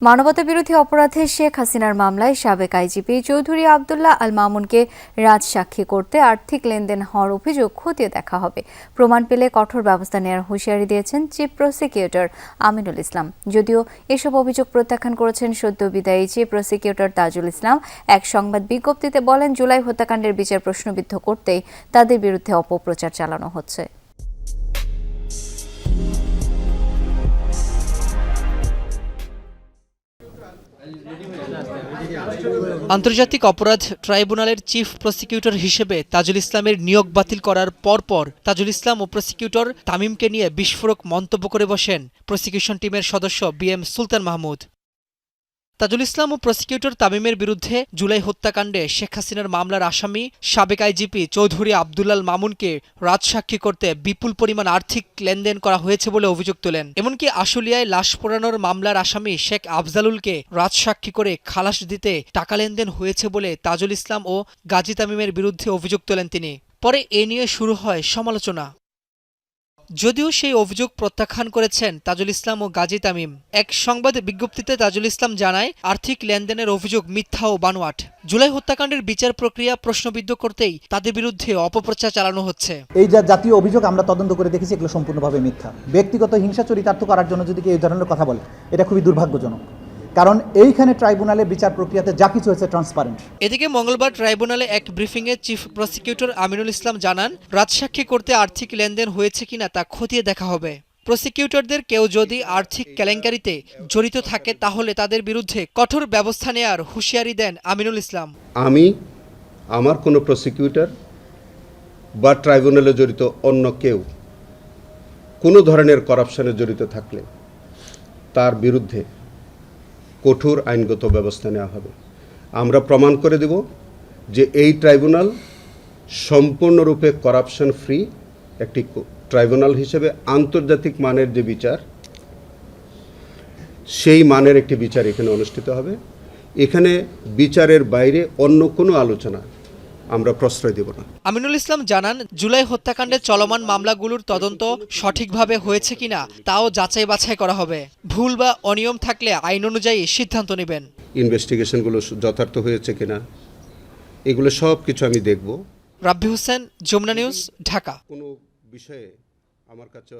মানবতা বিরোধী অপরাধে শেখ হাসিনার মামলায় সাবেক আইজিপি চৌধুরী আব্দুল্লাহ আল মামুনকে রাজসাক্ষী করতে আর্থিক লেনদেন হওয়ার অভিযোগ খতিয়ে দেখা হবে। প্রমাণ পেলে কঠোর ব্যবস্থা নেওয়ার হুঁশিয়ারি দিয়েছেন চিফ প্রসিকিউটর আমিনুল ইসলাম। যদিও এসব অভিযোগ প্রত্যাখ্যান করেছেন সদ্য বিদায়ী চিফ প্রসিকিউটর তাজুল ইসলাম। এক সংবাদ বিজ্ঞপ্তিতে বলেন, জুলাই হত্যাকাণ্ডের বিচার প্রশ্নবিদ্ধ করতেই তাদের বিরুদ্ধে অপপ্রচার চালানো হচ্ছে। আন্তর্জাতিক অপরাধ ট্রাইব্যুনালের চিফ প্রসিকিউটর হিসেবে তাজুল ইসলামের নিয়োগ বাতিল করার পরপর তাজুল ইসলাম ও প্রসিকিউটর তামিমকে নিয়ে বিস্ফোরক মন্তব্য করে বসেন প্রসিকিউশন টিমের সদস্য বিএম সুলতান মাহমুদ। তাজুল ইসলাম ও প্রসিকিউটর তামিমের বিরুদ্ধে জুলাই হত্যাকাণ্ডে শেখ হাসিনার মামলার আসামি সাবেক আইজিপি চৌধুরী আব্দুল্লাহ আল মামুনকে রাজসাক্ষী করতে বিপুল পরিমাণ আর্থিক লেনদেন করা হয়েছে বলে অভিযোগ তোলেন। এমনকি আশুলিয়ায় লাশ পোড়ানোর মামলার আসামি শেখ আফজালুলকে রাজসাক্ষী করে খালাস দিতে টাকা লেনদেন হয়েছে বলে তাজুল ইসলাম ও গাজী তামিমের বিরুদ্ধে অভিযোগ তোলেন তিনি। পরে এ নিয়ে শুরু হয় সমালোচনা। যদিও সেই অভিযোগ প্রত্যাখ্যান করেছেন তাজুল ইসলাম ও গাজী তামিম। এক সংবাদ বিজ্ঞপ্তিতে তাজুল ইসলাম জানায়, আর্থিক লেনদেনের অভিযোগ মিথ্যা ও বানোয়াট। জুলাই হত্যাকাণ্ডের বিচার প্রক্রিয়া প্রশ্নবিদ্ধ করতেই তাদের বিরুদ্ধে অপপ্রচার চালানো হচ্ছে। এই জাতীয় অভিযোগ আমরা তদন্ত করে দেখেছি, এগুলো সম্পূর্ণভাবে মিথ্যা। ব্যক্তিগত হিংসা চরিতার্থ করার জন্য যদি কেউ এই ধরনের কথা বলে, এটা খুবই দুর্ভাগ্যজনক। কারণ এইখানে ট্রাইব্যুনালের বিচার প্রক্রিয়াতে যা কিছু হয়েছে ট্রান্সপারেন্ট। এদিকে মঙ্গলবার ট্রাইব্যুনালে এক ব্রিফিংয়ে চিফ প্রসিকিউটর আমিনুল ইসলাম জানান, রাজসাক্ষী করতে আর্থিক লেনদেন হয়েছে কিনা তা খতিয়ে দেখা হবে। প্রসিকিউটরদের কেউ যদি আর্থিক কেলেঙ্কারিতে জড়িত থাকে তাহলে তাদের বিরুদ্ধে কঠোর ব্যবস্থা নেওয়ার হুঁশিয়ারি দেন আমিনুল ইসলাম। আমি আমার কোনো প্রসিকিউটর বা ট্রাইব্যুনালে জড়িত অন্য কেউ কোনো ধরনের করাপশনে জড়িত থাকলে তার বিরুদ্ধে কঠোর আইনগত ব্যবস্থা নেওয়া হবে। আমরা প্রমাণ করে দেব যে এই ট্রাইব্যুনাল সম্পূর্ণরূপে করাপশন ফ্রি একটি ট্রাইব্যুনাল হিসেবে আন্তর্জাতিক মানের যে বিচার, সেই মানের একটি বিচার এখানে অনুষ্ঠিত হবে। এখানে বিচারের বাইরে অন্য কোনো আলোচনা আমরা প্রশ্রয় দেব না। আমিনুল ইসলাম জানান, জুলাই হত্যাকাণ্ডের চলমান মামলাগুলোর তদন্ত সঠিকভাবে হয়েছে কিনা তাও যাচাই বাছাই করা হবে। ভুল বা অনিয়ম থাকলে আইন অনুযায়ী সিদ্ধান্ত নেবেন। ইনভেস্টিগেশনগুলো যথার্থ হয়েছে কিনা এগুলো সব কিছু আমি দেখব। রাব্বি হোসেন, যমুনা নিউজ, ঢাকা। কোনো বিষয়ে আমার কাছে